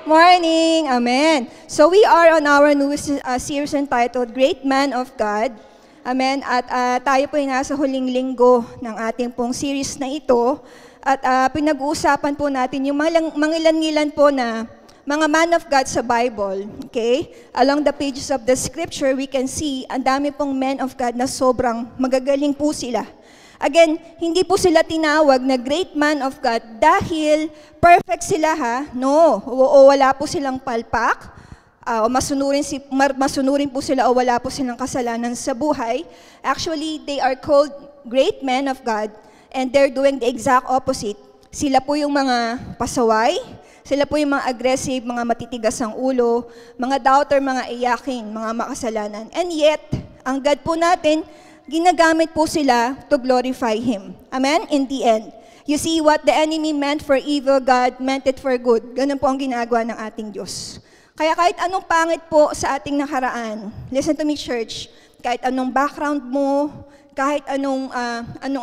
Morning! Amen. So we are on our new series entitled Great Man of God. Amen. At tayo po ay nasa huling linggo ng ating pong series na ito. At pinag-uusapan po natin yung mangilan-ngilan po na mga man of God sa Bible. Okay? Along the pages of the scripture, we can see ang dami pong men of God na sobrang magagaling po sila. Again, hindi po sila tinawag na great man of God dahil perfect sila ha. No, o wala po silang palpak, o masunurin po sila o wala po silang kasalanan sa buhay. Actually, they are called great men of God and they're doing the exact opposite. Sila po yung mga pasaway, sila po yung mga aggressive, mga matitigas ang ulo, mga doubter, mga iyakin, mga makasalanan. And yet, ang God po natin, ginagamit po sila to glorify Him. Amen? In the end. You see, what the enemy meant for evil, God meant it for good. Ganun po ang ginagawa ng ating Diyos. Kaya kahit anong pangit po sa ating nakaraan, listen to me church, kahit anong background mo, kahit anong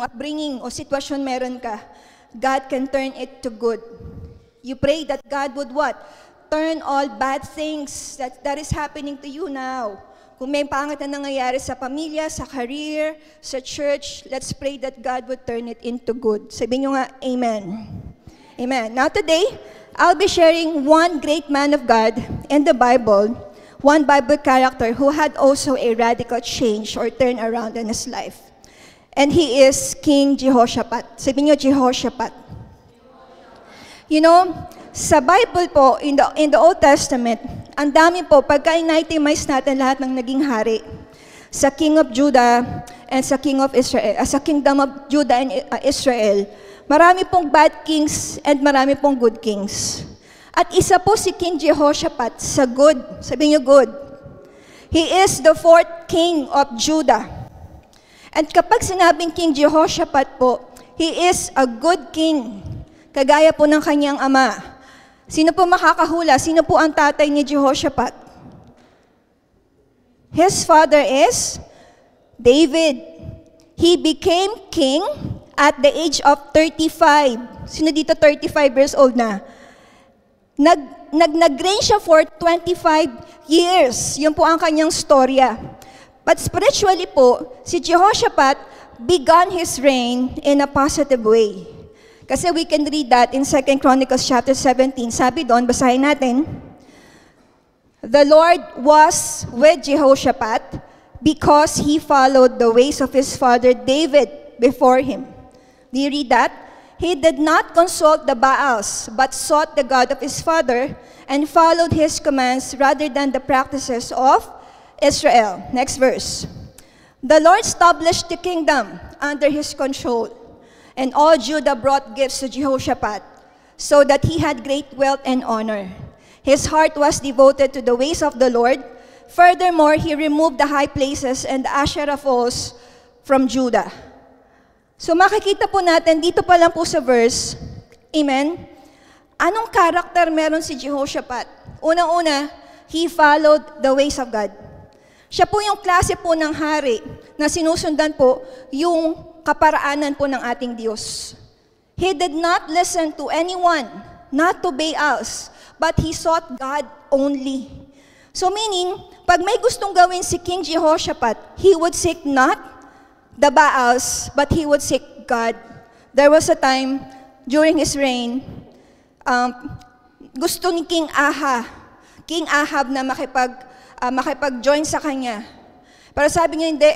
upbringing o sitwasyon meron ka, God can turn it to good. You pray that God would what? Turn all bad things that is happening to you now. Kung may pangit na nangyayari sa pamilya, sa career, sa church, let's pray that God would turn it into good. Sabihin nyo nga, Amen. Amen. Now today, I'll be sharing one great man of God in the Bible, one Bible character who had also a radical change or turn around in his life. And he is King Jehoshaphat. Sabihin nyo, Jehoshaphat. You know, sa Bible po, in the Old Testament, ang dami po, pagka in-itemize natin lahat ng naging hari, sa King of Judah and sa King of Israel, sa Kingdom of Judah and Israel, marami pong bad kings and marami pong good kings. At isa po si King Jehoshaphat sa good, sabihin niyo good. He is the fourth king of Judah. And kapag sinabing King Jehoshaphat po, he is a good king, kagaya po ng kanyang ama. Sino po makakahula? Sino po ang tatay ni Jehoshaphat? His father is David. He became king at the age of 35. Sino dito 35 years old na? Nag-reign siya for 25 years. Yun po ang kanyang storya. But spiritually po, si Jehoshaphat began his reign in a positive way. Kasi we can read that in 2 Chronicles chapter 17. Sabi doon, basahin natin. The Lord was with Jehoshaphat because he followed the ways of his father David before him. Do you read that? He did not consult the Baals, but sought the God of his father and followed his commands rather than the practices of Israel. Next verse. The Lord established the kingdom under his control. And all Judah brought gifts to Jehoshaphat, so that he had great wealth and honor. His heart was devoted to the ways of the Lord. Furthermore, he removed the high places and the Asherah poles from Judah. So makikita po natin, dito pa lang po sa verse, Amen, anong karakter meron si Jehoshaphat? Unang-una, he followed the ways of God. Siya po yung klase po ng hari na sinusundan po yung kaparaanan po ng ating Diyos. He did not listen to anyone, not to Baals, but he sought God only. So meaning, pag may gustong gawin si King Jehoshaphat, he would seek not the Baals, but he would seek God. There was a time during his reign, gusto ni King Ahab na makipag-join sa kanya. Pero sabi niya, hindi,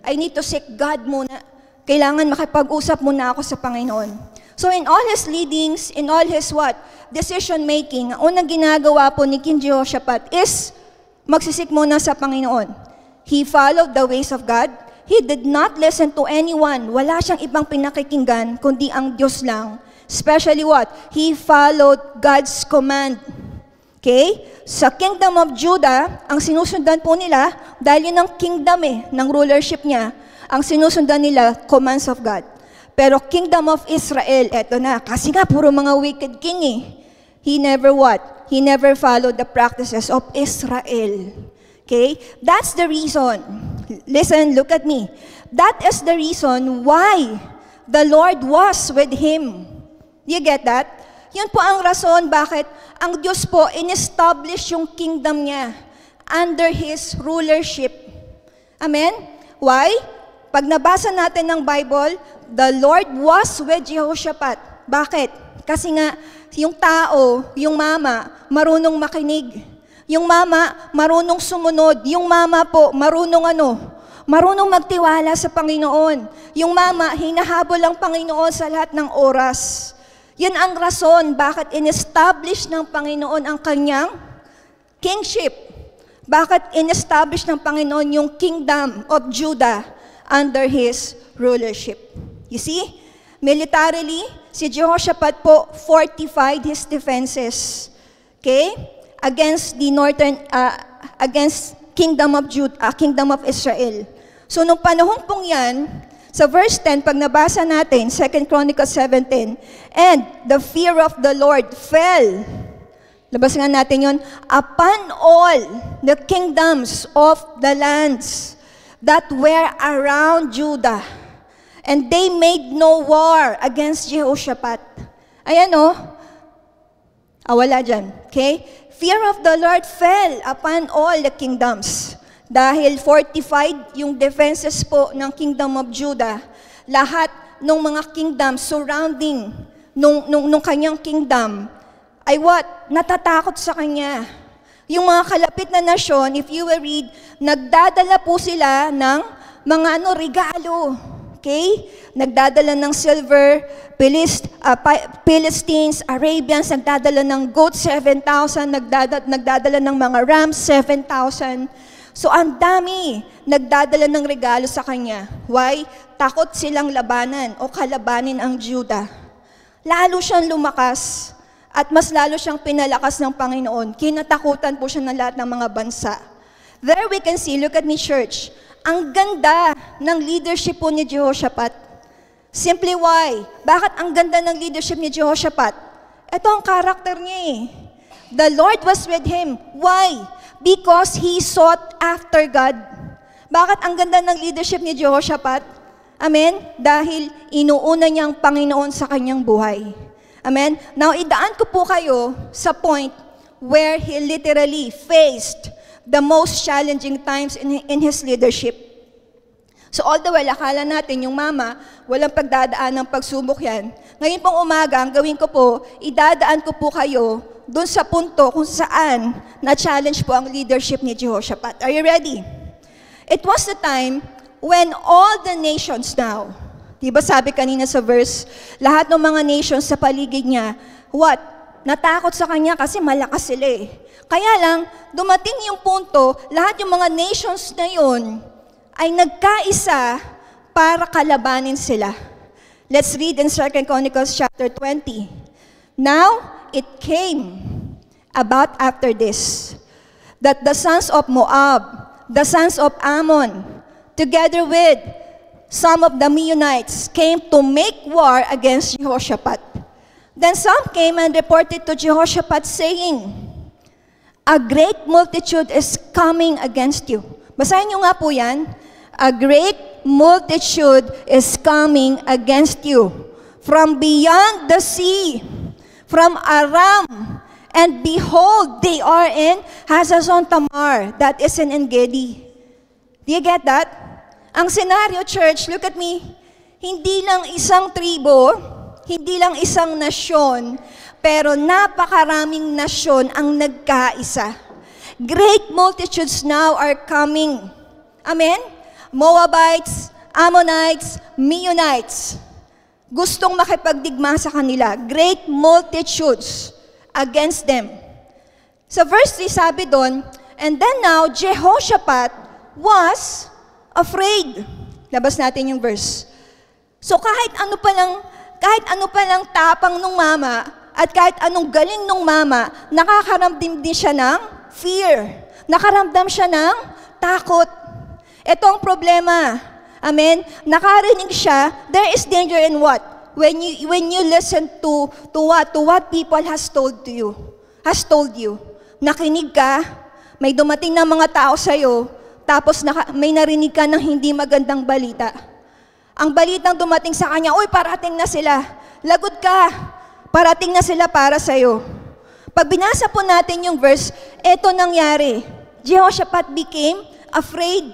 I need to seek God muna. Kailangan makipag-usap muna ako sa Panginoon. So in all his leadings, in all his decision-making, ang unang ginagawa po ni King Jehoshaphat is magsisik muna sa Panginoon. He followed the ways of God. He did not listen to anyone. Wala siyang ibang pinakikinggan, kundi ang Diyos lang. Especially He followed God's command. Okay? Sa Kingdom of Judah, ang sinusundan po nila, dahil yun ang kingdom ng rulership niya, ang sinusundan nila, commands of God. Pero Kingdom of Israel, eto na, kasi nga puro mga wicked king He never He never followed the practices of Israel. Okay? That's the reason. Listen, look at me. That is the reason why the Lord was with him. You get that? Yun po ang rason bakit ang Diyos po in-establish yung kingdom niya under His rulership. Amen? Why? Pag nabasa natin ng Bible, the Lord was with Jehoshaphat. Bakit? Kasi nga, yung tao, yung mama, marunong makinig. Yung mama, marunong sumunod. Yung mama po, marunong magtiwala sa Panginoon. Yung mama, hinahabol ang Panginoon sa lahat ng oras. Yan ang rason bakit in-establish ng Panginoon ang kanyang kingship. Bakit in-establish ng Panginoon yung kingdom of Judah under His rulership. You see, militarily, si Jehoshaphat po fortified his defenses. Okay? Against the against kingdom of Judah, kingdom of Israel. So nung panahon pong yan, sa verse 10, pag nabasa natin, 2 Chronicles 17, and the fear of the Lord fell. Labas nga natin yun, upon all the kingdoms of the lands that were around Judah. And they made no war against Jehoshaphat. Ayan o. Wala dyan. Okay? Fear of the Lord fell upon all the kingdoms. Dahil fortified yung defenses po ng kingdom of Judah. Lahat ng mga kingdom surrounding nung kanyang kingdom ay what? Natatakot sa kanya. Yung mga kalapit na nasyon, if you will read, nagdadala po sila ng mga regalo. Okay? Nagdadala ng silver, Philistines, Arabians, nagdadala ng goats, 7,000, nagdadala ng mga rams, 7,000. So ang dami nagdadala ng regalo sa kanya. Why? Takot silang labanan o kalabanin ang Judah. Lalo siyang lumakas at mas lalo siyang pinalakas ng Panginoon. Kinatakutan po siya ng lahat ng mga bansa. There we can see, look at me church, ang ganda ng leadership po ni Jehoshaphat. Simply why? Bakit ang ganda ng leadership ni Jehoshaphat? Ito ang karakter niya eh. The Lord was with him. Why? Because he sought after God. Bakit ang ganda ng leadership ni Jehoshaphat? Amen? Dahil inuuna niya ang Panginoon sa kanyang buhay. Amen? Now, idaan ko po kayo sa point where he literally faced the most challenging times in his leadership. So all the while, akala natin yung mama, walang pagdadaan ng pagsubok yan. Ngayon pong umaga, ang gawin ko po, idadaan ko po kayo doon sa punto kung saan na-challenge po ang leadership ni Jehoshaphat. Are you ready? It was the time when all the nations now, diba sabi kanina sa verse, lahat ng mga nations sa paligid niya, what? Natakot sa kanya kasi malakas sila eh. Kaya lang, dumating yung punto, lahat yung mga nations na yun ay nagkaisa para kalabanin sila. Let's read in 2 Chronicles chapter 20. Now, it came about after this, that the sons of Moab, the sons of Ammon, together with some of the Meunites, came to make war against Jehoshaphat. Then some came and reported to Jehoshaphat, saying, a great multitude is coming against you. Basahin niyo nga po yan. A great multitude is coming against you from beyond the sea, from Aram, and behold, they are in Hazazon Tamar, that is in En-gedi. Do you get that? Ang scenario, church, look at me, hindi lang isang tribo, hindi lang isang nasyon, pero napakaraming nasyon ang nagkaisa. Great multitudes now are coming. Amen? Moabites, Ammonites, Meunites. Gustong makipagdigma sa kanila. Great multitudes against them. Sa verse 3 sabi doon, and then now, Jehoshaphat was afraid. Labas natin yung verse. So kahit ano pa lang tapang nung mama, at kahit anong galing nung mama, nakakaramdam din siya ng fear. Nakaramdam siya ng takot. Ito ang problema. Amen? Nakarinig siya, there is danger in what? When you listen to what people has told you. Nakinig ka, may dumating na mga tao sa'yo, tapos may narinig ka ng hindi magandang balita. Ang balitang dumating sa kanya, uy, parating na sila. Lagot ka. Parating na sila para sa'yo. Pag binasa po natin yung verse, eto nangyari. Jehoshaphat became afraid.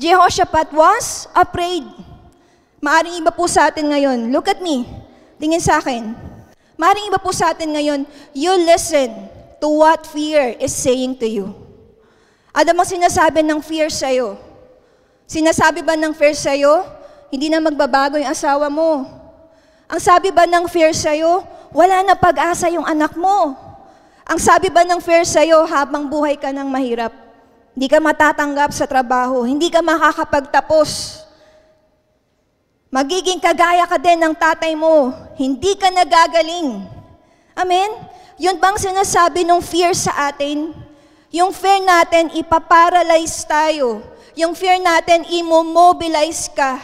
Jehoshaphat was afraid. Maaring iba po sa atin ngayon. Look at me. Tingin sa akin. Maaring iba po sa atin ngayon, you listen to what fear is saying to you. Ano bang sinasabi ng fear sa'yo? Sinasabi ba ng fear sa'yo, hindi na magbabago yung asawa mo? Ang sabi ba ng fear sa'yo, wala na pag-asa yung anak mo? Ang sabi ba ng fear sa'yo, habang buhay ka ng mahirap, hindi ka matatanggap sa trabaho, hindi ka makakapagtapos, magiging kagaya ka din ng tatay mo, hindi ka nagagaling. Amen? Yun bang sinasabi ng fear sa atin? Yung fear natin, ipaparalyze tayo. Yung fear natin, imomobilize ka.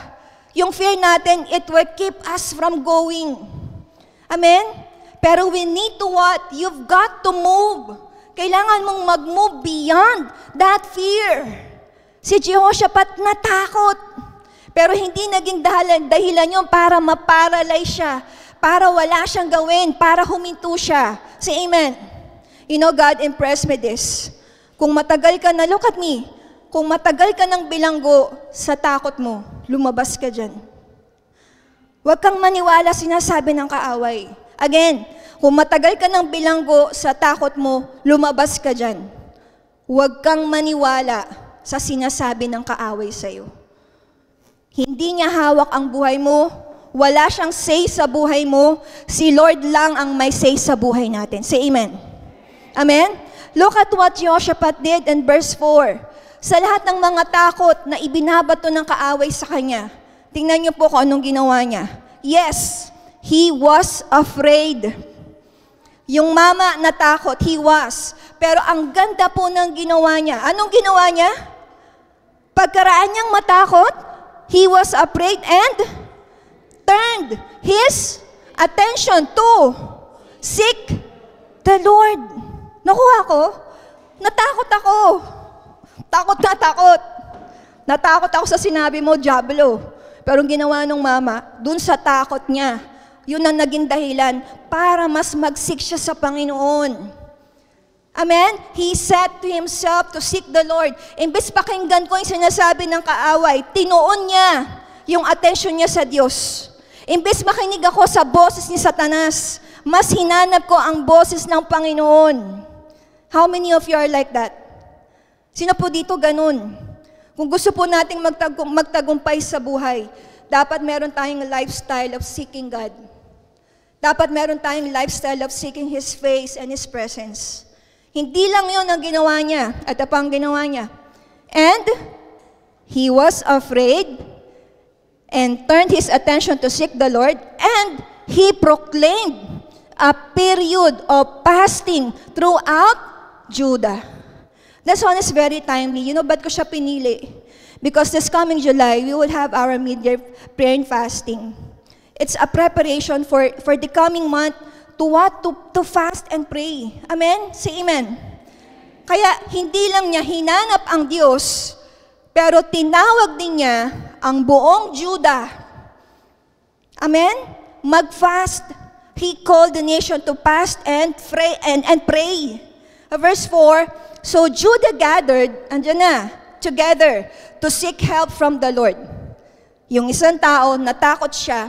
Yung fear natin, it will keep us from going. Amen? Pero we need to what? You've got to move. Kailangan mong mag-move beyond that fear. Si Jehoshaphat natakot. Pero hindi naging dahilan yun para maparalyze siya, para wala siyang gawin, para huminto siya. Say amen. You know, God impressed me this. Kung matagal ka na, look at me, kung matagal ka ng bilanggo sa takot mo, lumabas ka dyan. Huwag kang maniwala sinasabi ng kaaway. Again, kung matagal ka ng bilanggo sa takot mo, lumabas ka dyan. Huwag kang maniwala sa sinasabi ng kaaway sa'yo. Hindi niya hawak ang buhay mo, wala siyang say sa buhay mo, si Lord lang ang may say sa buhay natin. Say amen. Amen? Look at what Jehoshaphat did in verse 4. Sa lahat ng mga takot na ibinabato ng kaaway sa kanya, tingnan niyo po kung anong ginawa niya. Yes, he was afraid. Yung mama natakot, he was. Pero ang ganda po ng ginawa niya. Anong ginawa niya? Pagkaraan niyang matakot, he was afraid and turned his attention to seek the Lord. Nakuha ko? Natakot ako. Takot na takot. Natakot ako sa sinabi mo, Diablo. Pero ang ginawa ng mama, dun sa takot niya, yun ang naging dahilan para mas mag-seek siya sa Panginoon. Amen? He said to himself to seek the Lord. Imbes pakinggan ko yung sinasabi ng kaaway, tinuon niya yung attention niya sa Diyos. Imbes makinig ako sa boses ni Satanas, mas hinanap ko ang boses ng Panginoon. How many of you are like that? Sino po dito ganun? Kung gusto po nating magtagumpay sa buhay, dapat meron tayong lifestyle of seeking God. Dapat meron tayong lifestyle of seeking His face and His presence. Hindi lang yun ang ginawa niya. At ito pa ang ginawa niya. And he was afraid and turned his attention to seek the Lord, and he proclaimed a period of fasting throughout Judah. This one is very timely. You know, ba't ko siya pinili? Because this coming July, we will have our mid-year prayer and fasting. It's a preparation for the coming month to what? To fast and pray. Amen? Say amen. Kaya hindi lang niya hinanap ang Diyos, pero tinawag din niya ang buong Judah. Amen? Mag-fast. He called the nation to fast and pray. Verse 4, so Judah gathered, andyan na, together to seek help from the Lord. Yung isang tao, natakot siya,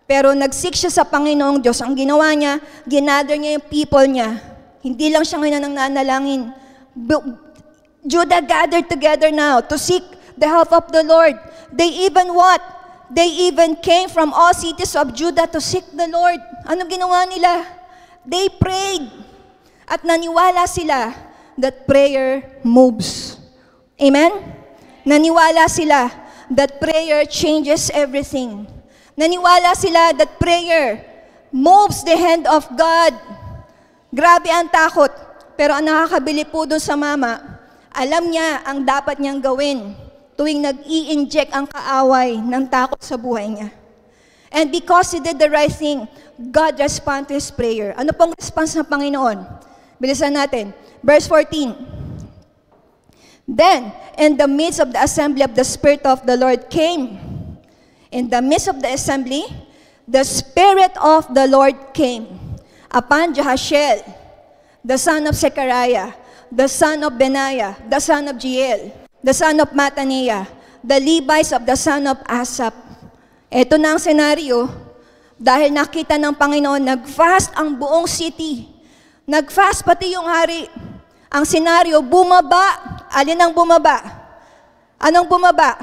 pero nag-seek siya sa Panginoong Diyos. Ang ginawa niya, ginather niya yung people niya. Hindi lang siya ngayon nananalangin. Judah gathered together now to seek the help of the Lord. They even what? They even came from all cities of Judah to seek the Lord. Anong ginawa nila? They prayed. At naniwala sila that prayer moves. Amen? Naniwala sila that prayer changes everything. Naniwala sila that prayer moves the hand of God. Grabe ang takot. Pero ang nakakabili po doon sa mama, alam niya ang dapat niyang gawin tuwing nag-i-inject ang kaaway ng takot sa buhay niya. And because he did the right thing, God responded to his prayer. Ano pong response ng Panginoon? Bilisan natin. Verse 14. Then, in the midst of the assembly of the Spirit of the Lord came. In the midst of the assembly, the Spirit of the Lord came upon Jehaziel, the son of Zechariah, the son of Benaiah, the son of Jeiel, the son of Mattaniah, the Levites of the son of Asaph. Ito na ang senaryo, dahil nakita ng Panginoon, nag-fast ang buong city. Nag-fast pati yung hari. Ang senaryo, bumaba. Alin ang bumaba? Anong bumaba?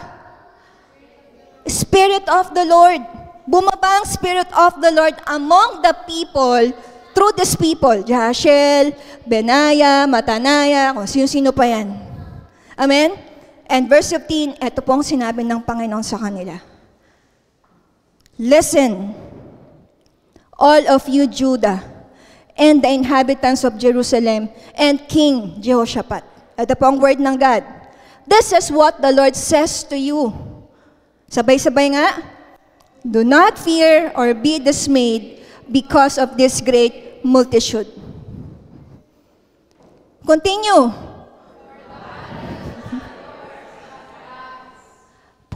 Spirit of the Lord. Bumaba ang Spirit of the Lord among the people, through these people. Jehaziel, Benaiah, Mattaniah, kung sino-sino pa yan. Amen? And verse 15, ito pong sinabi ng Panginoon sa kanila. Listen, all of you Judah, and the inhabitants of Jerusalem, and King Jehoshaphat. Ito po ang word ng God. This is what the Lord says to you. Sabay-sabay nga. Do not fear or be dismayed because of this great multitude. Continue.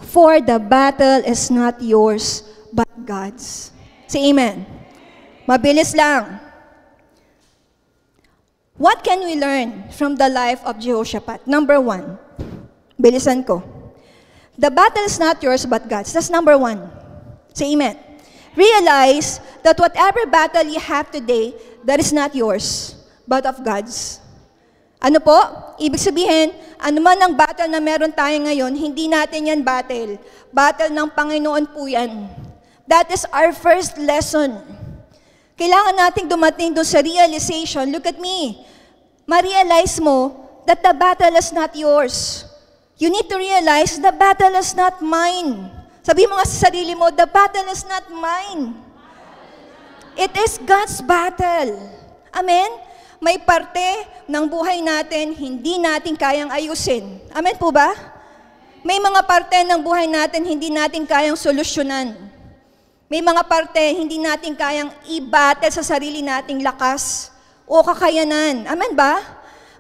For the battle is not yours, but God's. Say amen. Mabilis lang. What can we learn from the life of Jehoshaphat? Number 1, bilisan ko. The battle is not yours but God's. That's number 1. Say amen. Realize that whatever battle you have today, that is not yours, but of God's. Ano po? Ibig sabihin, ano man ang battle na meron tayo ngayon, hindi natin yan battle. Battle ng Panginoon po yan. That is our first lesson. Kailangan nating dumating doon sa realization. Look at me. Ma-realize mo that the battle is not yours. You need to realize the battle is not mine. Sabi mo nga sa sarili mo, the battle is not mine. It is God's battle. Amen? May parte ng buhay natin, hindi natin kayang ayusin. Amen po ba? May mga parte ng buhay natin, hindi natin kayang solusyonan. May mga parte, hindi natin kayang i-battle sa sarili nating lakas o kakayanan. Amen ba?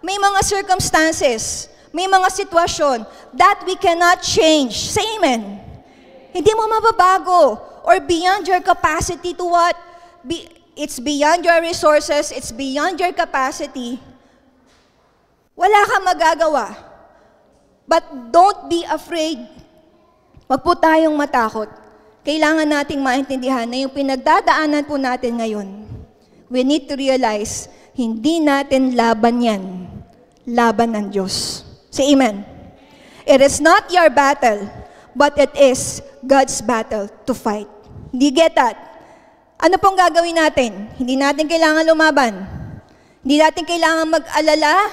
May mga circumstances, may mga sitwasyon that we cannot change. Say amen. Hindi mo mababago or beyond your capacity to what? It's beyond your resources, it's beyond your capacity. Wala kang magagawa. But don't be afraid. Wag po tayong matakot. Kailangan nating maintindihan na yung pinagdadaanan po natin ngayon, we need to realize, hindi natin laban yan. Laban ng Diyos. Say amen. It is not your battle, but it is God's battle to fight. Do you get that? Ano pong gagawin natin? Hindi natin kailangan lumaban. Hindi natin kailangan mag-alala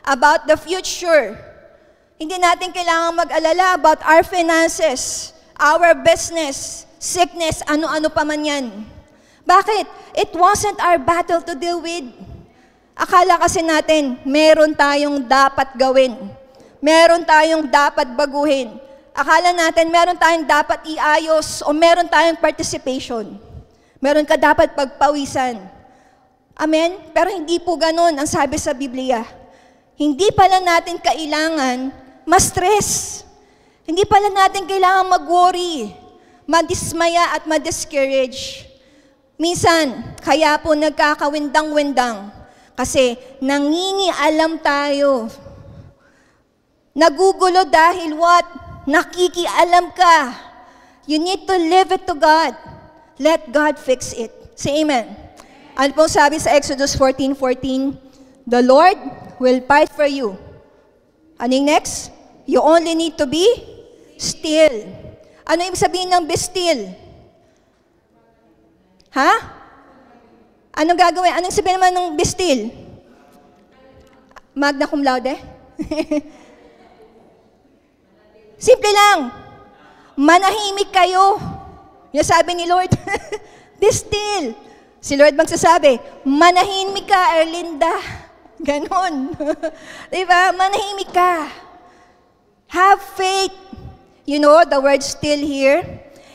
about the future. Hindi natin kailangan mag-alala about our finances, our business, sickness, ano-ano pa man yan. Bakit? It wasn't our battle to deal with. Akala kasi natin, meron tayong dapat gawin. Meron tayong dapat baguhin. Akala natin, meron tayong dapat iayos o meron tayong participation. Meron ka dapat pagpawisan. Amen? Pero hindi po ganun ang sabi sa Biblia. Hindi pala natin kailangan ma-stress. Hindi pala natin kailangan mag-worry, madismaya at madiscourage. Minsan, kaya po nagkakawindang-windang kasi nangingialam tayo. Nagugulo dahil what? Nakikialam ka. You need to leave it to God. Let God fix it. Say amen. Ano pong sabi sa Exodus 14:14? The Lord will fight for you. Anong next? You only need to be still. Ano ibig sabihin ng be still? Ha? Anong gagawin? Anong sabihin naman ng be still? Magna cum laude? Simple lang. Manahimik kayo. Yung sabi ni Lord, be still. Si Lord magsasabi, manahimik ka, Erlinda. Ganon. Diba? Manahimik ka. Have faith. You know, the word still here,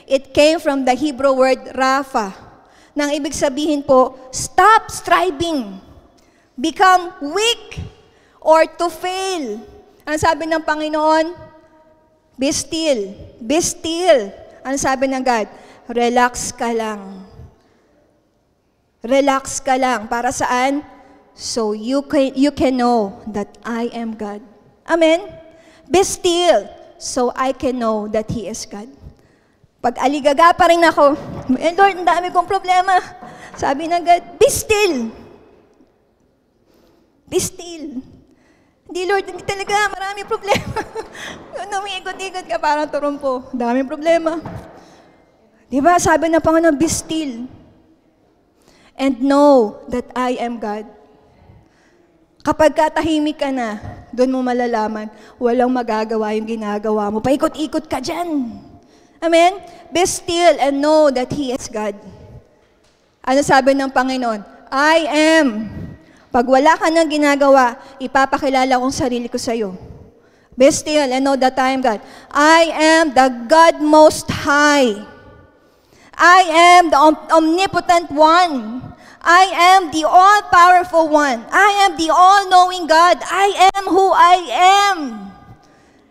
it came from the Hebrew word Rapha. Nang ibig sabihin po, stop striving. Become weak or to fail. Ang sabi ng Panginoon, be still. Be still. Ang sabi ng God, relax ka lang. Relax ka lang. Para saan? So you can know that I am God. Amen? Be still, so I can know that He is God. Pag aligaga pa rin ako, Lord, ang dami kong problema. Sabi ng God, be still. Be still. Hindi, Lord, hindi talaga, marami problema. Umiikot-ikot ka, parang turumpo. Daming problema. Diba, sabi ng Panginoon, be still. And know that I am God. Kapag katahimik ka na, doon mo malalaman, walang magagawa yung ginagawa mo. Paikot-ikot ka dyan. Amen? Be still and know that He is God. Ano sabi ng Panginoon? I am. Pag wala ka nang ginagawa, ipapakilala kong sarili ko sa iyo. Be still and know that I am God. I am the God Most High. I am the omnipotent one. I am the all-powerful one. I am the all-knowing God. I am who I am.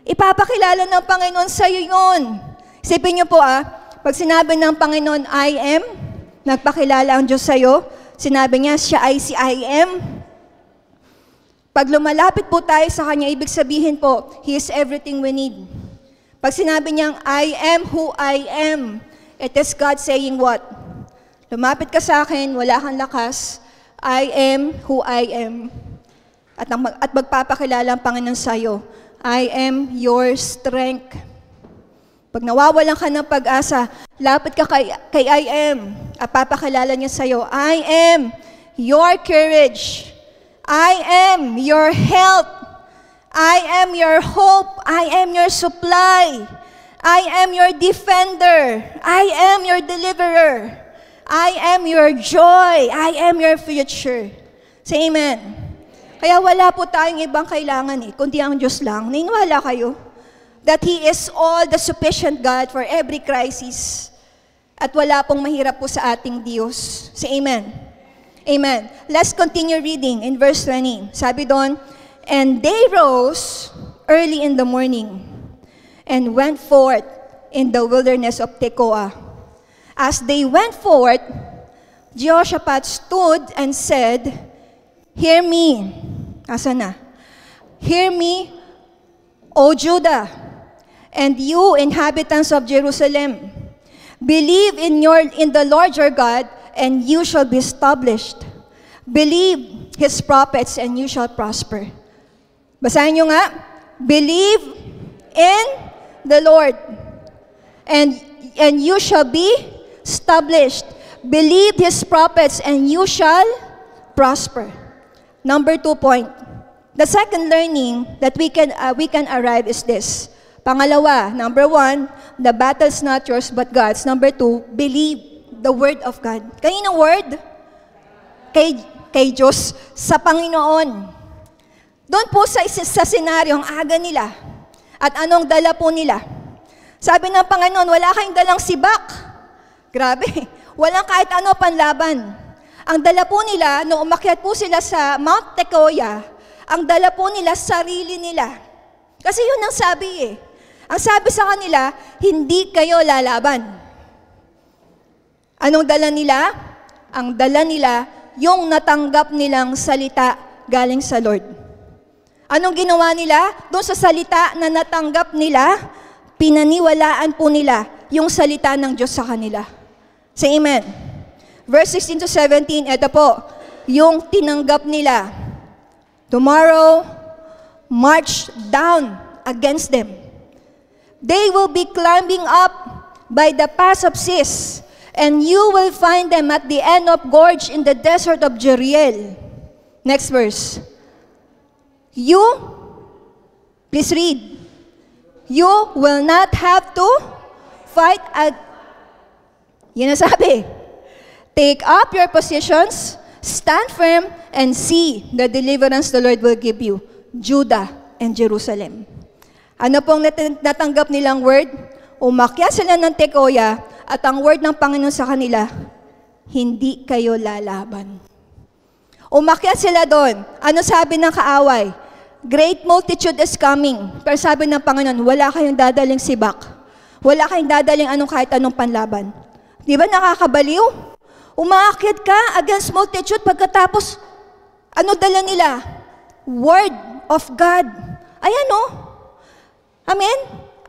Ipapakilala ng Panginoon sa iyo yun. Isipin niyo po pag sinabi ng Panginoon, I am, nagpakilala ang Diyos sa iyo, sinabi niya, siya ay si I am. Pag lumalapit po tayo sa Kanya, ibig sabihin po, He is everything we need. Pag sinabi niyang, I am who I am, it is God saying what? Lumapit ka sa akin, wala kang lakas, I am who I am. At magpapakilala ang Panginoon sa iyo, I am your strength. Pag nawawalan ka ng pag-asa, lapit ka kay I am. At papakilala niya sa iyo, I am your courage. I am your help. I am your hope. I am your supply. I am your defender. I am your deliverer. I am your joy. I am your future. Say amen. Kaya wala po tayong ibang kailangan kundi ang Diyos lang. Naniniwala kayo that He is all the sufficient God for every crisis. At wala pong mahirap po sa ating Diyos. Say amen. Amen. Let's continue reading in verse 20. Sabi doon, and they rose early in the morning and went forth in the wilderness of Tekoa. As they went forth, Jehoshaphat stood and said, hear me. Asa na? Hear me, O Judah, and you inhabitants of Jerusalem. Believe in the Lord your God, and you shall be established. Believe His prophets, and you shall prosper. Basahin nyo nga. Believe in the Lord, and you shall be established. Believe His prophets, and you shall prosper. Number 2 point. The second learning that we can arrive is this. Pangalawa, number 1, the battle's not yours but God's. Number 2, believe the Word of God. Kaninong Word? Kay Diyos, sa Panginoon. Doon po sa senaryo, ang aga nila. At anong dala po nila? Sabi ng Panginoon, wala kayong dalang sibak. Grabe, walang kahit ano panlaban. Ang dala po nila, nung umakyat po sila sa Mount Tekoa, ang dala po nila, sarili nila. Kasi yun ang sabi Ang sabi sa kanila, hindi kayo lalaban. Anong dala nila? Ang dala nila, yung natanggap nilang salita galing sa Lord. Anong ginawa nila? Doon sa salita na natanggap nila, pinaniwalaan po nila yung salita ng Diyos sa kanila. Say amen. Verse 16 to 17, ito po, yung tinanggap nila. Tomorrow, march down against them. They will be climbing up by the pass of Sis, and you will find them at the end of gorge in the desert of Jeriel. Next verse. You, please read. You will not have to fight. Yun ang sabi. Take up your positions, stand firm, and see the deliverance the Lord will give you, Judah and Jerusalem. Ano pong natanggap nilang word? Umakyat sila ng Tekoa, at ang word ng Panginoon sa kanila, hindi kayo lalaban. Umakyat sila doon. Ano sabi ng kaaway? Great multitude is coming. Pero sabi ng Panginoon, wala kayong dadaling sibak. Wala kayong dadaling kahit anong panlaban. Di ba nakakabaliw? Umaakyat ka against multitude, pagkatapos, ano dala nila? Word of God. Ayan o. Amen?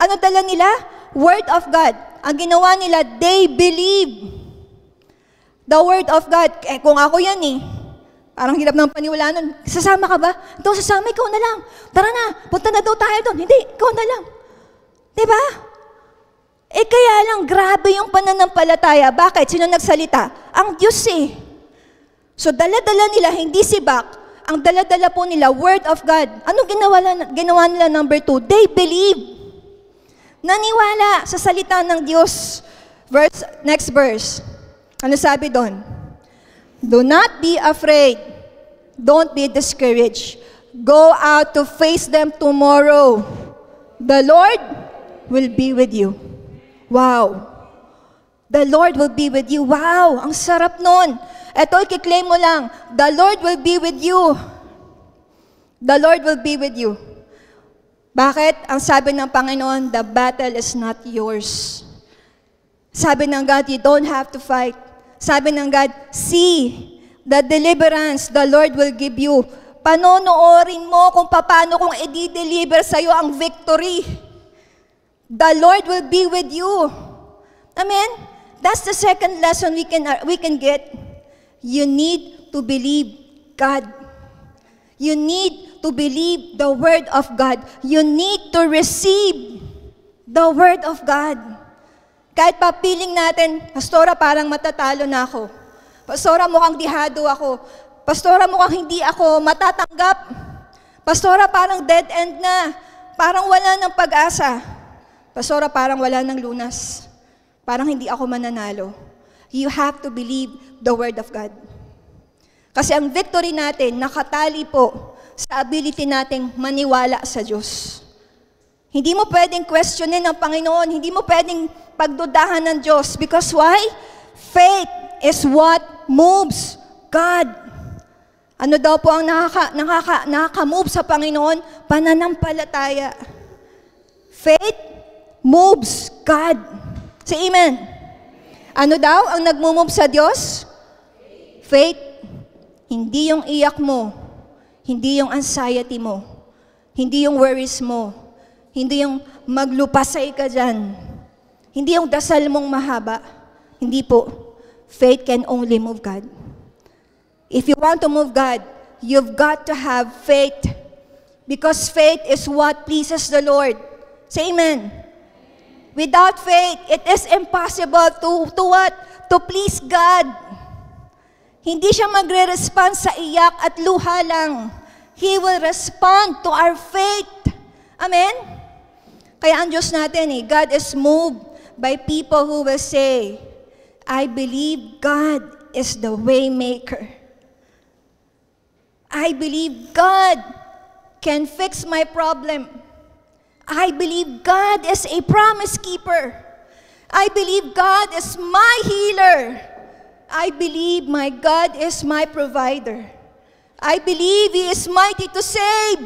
Ano dala nila? Word of God. Ang ginawa nila, they believe the word of God. Kung ako yan parang hirap ng paniwala nun. Sasama ka ba? Ito, sasama, ikaw na lang. Tara na, punta na daw tayo doon. Hindi, ikaw na lang. Diba? Kaya lang, grabe yung pananampalataya. Bakit? Sino nagsalita? Ang Diyos So, dala-dala nila, hindi si Bak. Ang dala-dala po nila, word of God. Anong ginawa nila number 2? They believe. Naniwala sa salita ng Diyos. Next verse. Ano sabi doon? Do not be afraid. Don't be discouraged. Go out to face them tomorrow. The Lord will be with you. Wow. The Lord will be with you. Wow, ang sarap nun. Ito, ikiklaim mo lang. The Lord will be with you. The Lord will be with you. Bakit? Ang sabi ng Panginoon, the battle is not yours. Sabi ng God, you don't have to fight. Sabi ng God, see the deliverance the Lord will give you. Panonoorin mo kung paano kung i-deliver sa'yo ang victory. The Lord will be with you. Amen? That's the second lesson we can get. You need to believe God. You need to believe the Word of God. You need to receive the Word of God. Kahit papiling natin, Pastora, parang matatalo na ako. Pastora, mukhang dihado ako. Pastora, mukhang hindi ako matatanggap. Pastora, parang dead end na. Parang wala ng pag-asa. Pastora, parang wala ng lunas. Parang hindi ako mananalo. You have to believe the Word of God. Kasi ang victory natin, nakatali po sa ability nating maniwala sa Diyos. Hindi mo pwedeng questionin ang Panginoon. Hindi mo pwedeng pagdudahan ng Diyos. Because why? Faith is what moves God. Ano daw po ang nakaka-move sa Panginoon? Pananampalataya. Faith moves God. Say amen. Ano daw ang nagmumove sa Diyos? Faith. Hindi yung iyak mo. Hindi yung anxiety mo. Hindi yung worries mo. Hindi yung maglupasay ka dyan. Hindi yung dasal mong mahaba. Hindi po. Faith can only move God. If you want to move God, you've got to have faith. Because faith is what pleases the Lord. Say amen. Without faith, it is impossible to what? To please God. Hindi siya magre-respond sa iyak at luha lang. He will respond to our faith. Amen? Kaya ang Diyos natin God is moved by people who will say, I believe God is the way maker. I believe God can fix my problem. I believe God is a promise keeper. I believe God is my healer. I believe my God is my provider. I believe He is mighty to save.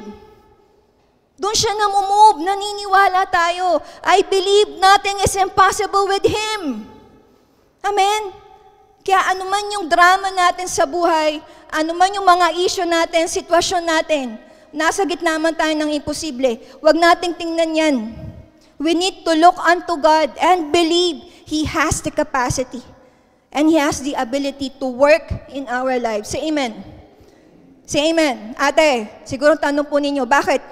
Doon siya namumove, naniniwala tayo. I believe nothing is impossible with Him. Amen? Kaya anuman yung drama natin sa buhay, anuman yung mga issue natin, sitwasyon natin, nasa gitna man tayo ng imposible, huwag nating tingnan yan. We need to look unto God and believe He has the capacity and He has the ability to work in our lives. Say amen. Say amen. Ate, siguro tanong po ninyo, bakit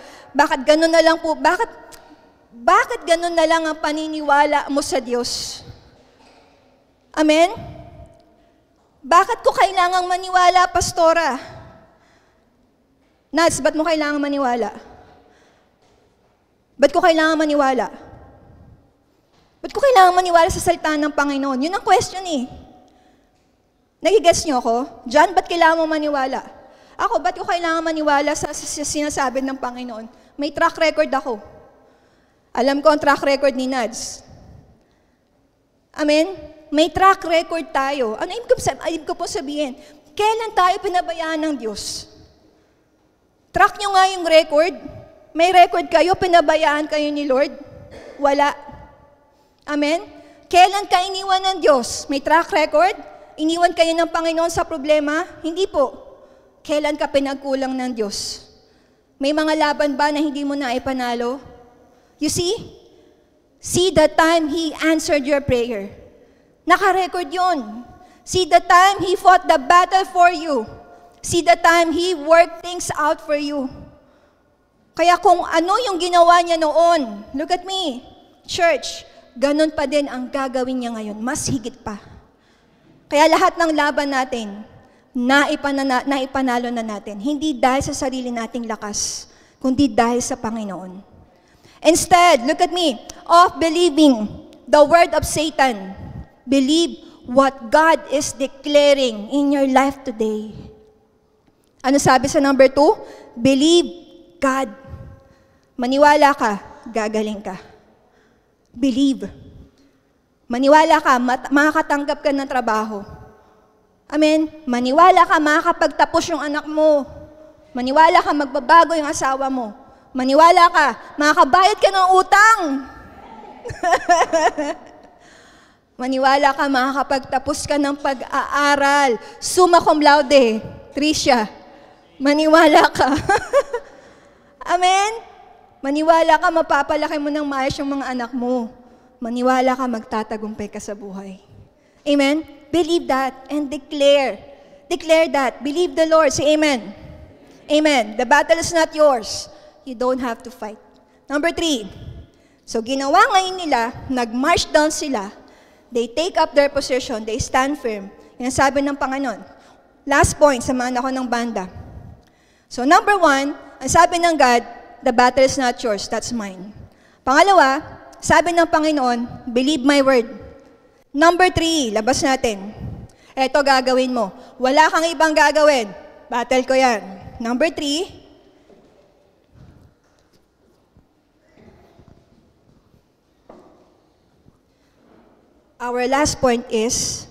ganun na lang po, bakit ganun na lang ang paniniwala mo sa Diyos? Amen? Bakit ko kailangang maniwala, Pastora? Nads, ba't mo kailangang maniwala? Ba't ko kailangang maniwala? Ba't ko kailangang maniwala sa salita ng Panginoon? Yun ang question Nagigets niyo ako? John, ba't kailangan mo maniwala? Ako, ba't ko kailangan maniwala sa sinasabi ng Panginoon? May track record ako. Alam ko ang track record ni Nads. Amen? May track record tayo. Ano ibig ko po sabihin? Kailan tayo pinabayaan ng Diyos? Track nyo nga yung record. May record kayo, pinabayaan kayo ni Lord? Wala. Amen? Kailan ka iniwan ng Diyos? May track record? Iniwan kayo ng Panginoon sa problema? Hindi po. Kailan ka pinagkulang ng Diyos? May mga laban ba na hindi mo na ipanalo? You see? See the time He answered your prayer. Naka-record yun. See the time He fought the battle for you. See the time He worked things out for you. Kaya kung ano yung ginawa niya noon, look at me, church, ganun pa din ang gagawin niya ngayon, mas higit pa. Kaya lahat ng laban natin, naipanalo na natin. Hindi dahil sa sarili nating lakas, kundi dahil sa Panginoon. Instead, look at me, of believing the word of Satan, believe what God is declaring in your life today. Ano sabi sa number 2? Believe God. Maniwala ka, gagaling ka. Believe. Maniwala ka, makakatanggap ka ng trabaho. Amen? Maniwala ka, makakapagtapos yung anak mo. Maniwala ka, magbabago yung asawa mo. Maniwala ka, makakabayad ka ng utang. Maniwala ka, makakapagtapos ka ng pag-aaral. Summa cum laude, Tricia. Maniwala ka. Amen? Maniwala ka, mapapalaki mo ng maayos yung mga anak mo. Maniwala ka, magtatagumpay ka sa buhay. Amen? Believe that and declare. Declare that. Believe the Lord. Say amen. Amen. The battle is not yours. You don't have to fight. Number 3. So ginawa ngayon nila, nag-march down sila. They take up their position. They stand firm. Yan sabi ng Panginoon. Last point, samahan ako ng banda. So number 1, ang sabi ng God, the battle is not yours, that's mine. Pangalawa, sabi ng Panginoon, believe my word. Number 3, labas natin. Eto gagawin mo. Wala kang ibang gagawin. Battle ko yan. Number 3, our last point is,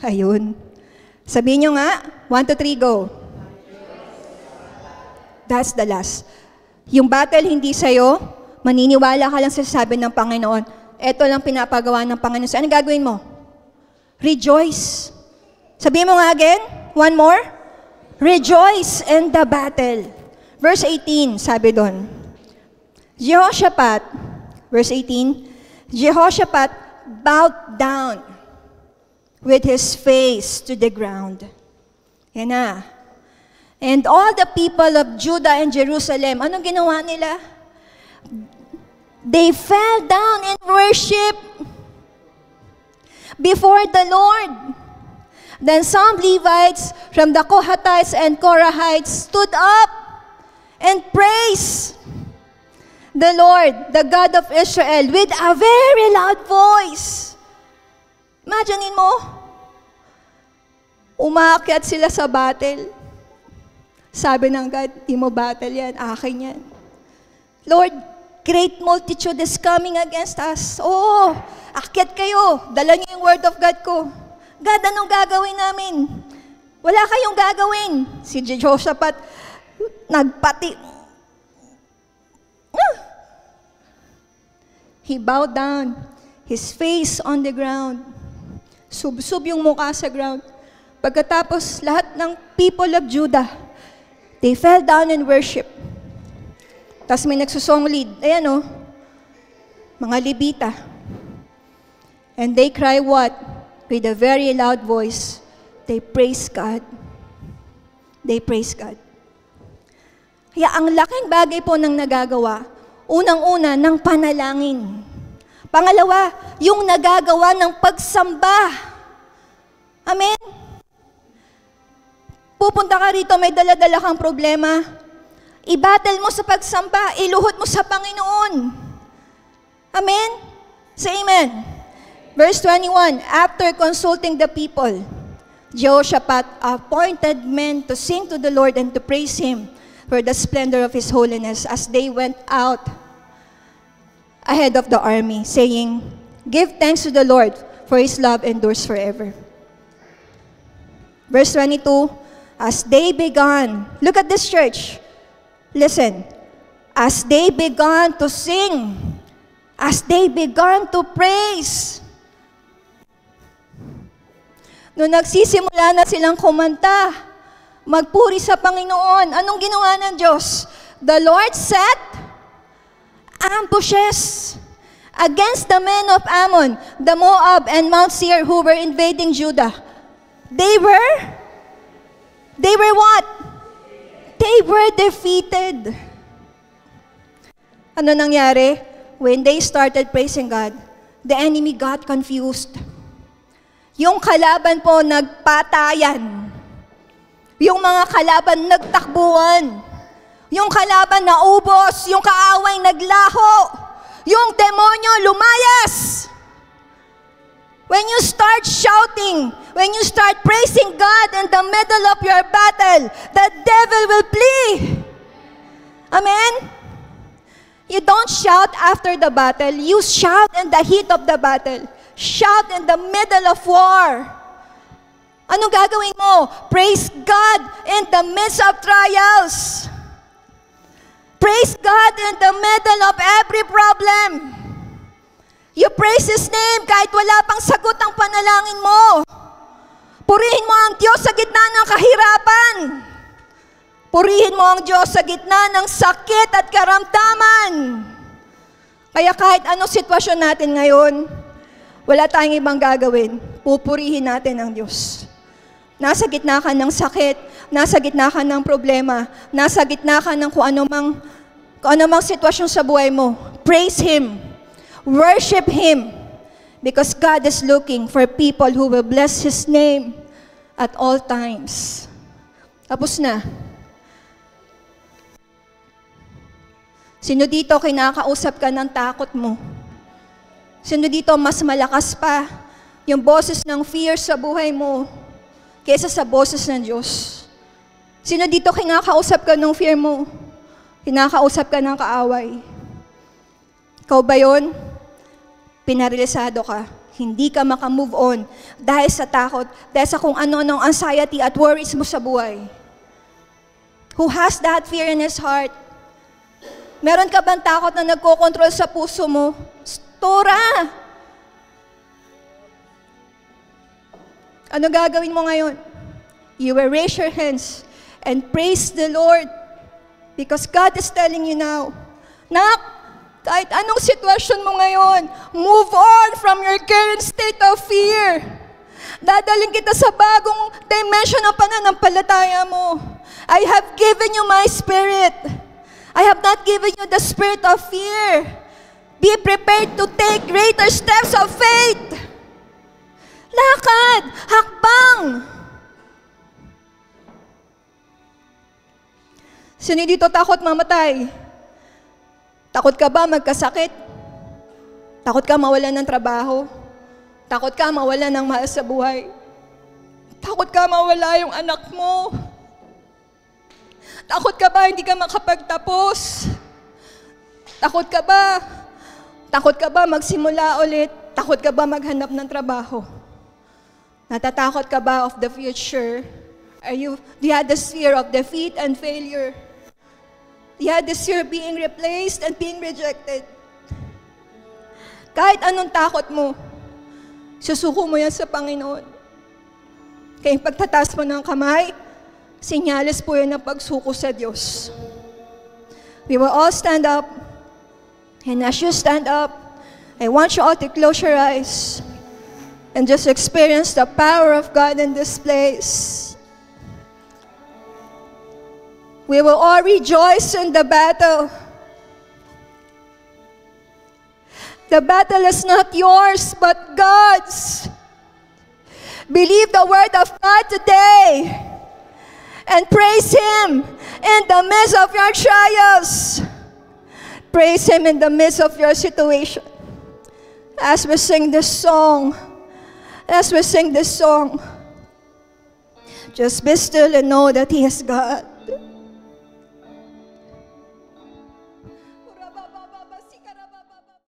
ayun. Sabihin nyo nga, 1, 2, 3, go. That's the last. Yung battle hindi sa'yo, maniniwala ka lang sa sabi ng Panginoon. Ito lang pinapagawa ng Panginoon. So, ano gagawin mo? Rejoice. Sabihin mo nga again, one more. Rejoice in the battle. Verse 18, sabi doon. Jehoshaphat, verse 18, Jehoshaphat bowed down with his face to the ground. Yan na. And all the people of Judah and Jerusalem, anong ginawa nila? They fell down in worship before the Lord. Then some Levites from the Kohathites and Korahites stood up and praised the Lord, the God of Israel, with a very loud voice. Imagine mo, umaakyat sila sa battle. Sabi ng God, di mo battle yan, akin yan. Lord, great multitude is coming against us. Oo, akyat kayo, dala niyo yung word of God ko. God, anong gagawin namin? Wala kayong gagawin. Si Jehoshaphat, nagpati. He bowed down, his face on the ground. Sub-sub yung mukha sa ground. Pagkatapos, lahat ng people of Judah, they fell down in worship. Tapos may nagsusong lead. Ayan o, mga Levita. And they cry what? With a very loud voice, they praise God. They praise God. Kaya ang laking bagay po ng nagagawa, unang-una, ng panalangin. Pangalawa, yung nagagawa ng pagsamba. Amen? Pupunta ka rito, may dala-dala kang problema. I-battle mo sa pagsamba, iluhot mo sa Panginoon. Amen? Say amen. Verse 21, after consulting the people, Jehoshaphat appointed men to sing to the Lord and to praise Him for the splendor of His holiness as they went out ahead of the army, saying, give thanks to the Lord, for His love endures forever. Verse 22, as they began, look at this church. Listen, as they began to sing, as they began to praise. Nung nagsisimula na silang kumanta, magpuri sa Panginoon, anong ginawa ng Diyos? The Lord set ambushes against the men of Ammon, the Moab, and Mount Seir who were invading Judah. They were what? They were defeated. Ano nangyari? When they started praising God, the enemy got confused. Yung kalaban po nagpatayan. Yung mga kalaban nagtakbuhan. Yung kalaban naubos. Yung kaaway naglaho. Yung demonyo lumayas. When you start shouting, when you start praising God in the middle of your battle, the devil will flee. Amen? You don't shout after the battle. You shout in the heat of the battle. Shout in the middle of war. Anong gagawin mo? Praise God in the midst of trials. Praise God in the middle of every problem. You praise His name kahit wala pang sagot ang panalangin mo. Purihin mo ang Diyos sa gitna ng kahirapan. Purihin mo ang Diyos sa gitna ng sakit at karamdaman. Kaya kahit anong sitwasyon natin ngayon, wala tayong ibang gagawin. Pupurihin natin ang Diyos. Nasa gitna ka ng sakit, nasa gitna ka ng problema, nasa gitna ka ng kung anumang sitwasyon sa buhay mo. Praise Him. Worship Him. Because God is looking for people who will bless His name at all times. Tapos na. Sino dito kinakausap ka ng takot mo? Sino dito mas malakas pa yung boses ng fear sa buhay mo kaysa sa boses ng Diyos? Sino dito kinakausap ka ng fear mo? Kinakausap ka ng kaaway? Ikaw ba yun? Pinarilisado ka. Hindi ka makamove on dahil sa takot, dahil sa kung ano-anong anxiety at worries mo sa buhay. Who has that fear in his heart? Meron ka bang takot na nagkokontrol sa puso mo? Tora! Ano gagawin mo ngayon? You will raise your hands and praise the Lord because God is telling you now, Nak, kahit anong sitwasyon mo ngayon, move on from your current state of fear. Dadaling kita sa bagong dimension ng pananampalataya mo. I have given you my spirit. I have not given you the spirit of fear. Be prepared to take greater steps of faith. Lakad, hakbang. Sino dito takot mamatay? Takot ka ba magkasakit? Takot ka mawalan ng trabaho? Takot ka mawalan ng mahal sa buhay? Takot ka mawala yung anak mo? Takot ka ba hindi ka makapagtapos? Takot ka ba? Takot ka ba magsimula ulit? Takot ka ba maghanap ng trabaho? Natatakot ka ba of the future? Do you have this fear of defeat and failure? Do you have this fear of being replaced and being rejected? Kahit anong takot mo, susuko mo yan sa Panginoon. Kaya yung pagtataas mo ng kamay, senyales po yan ng pagsuko sa Diyos. We will all stand up. And as you stand up, I want you all to close your eyes and just experience the power of God in this place. We will all rejoice in the battle. The battle is not yours, but God's. Believe the word of God today and praise Him in the midst of your trials. Praise Him in the midst of your situation. As we sing this song, just be still and know that He is God.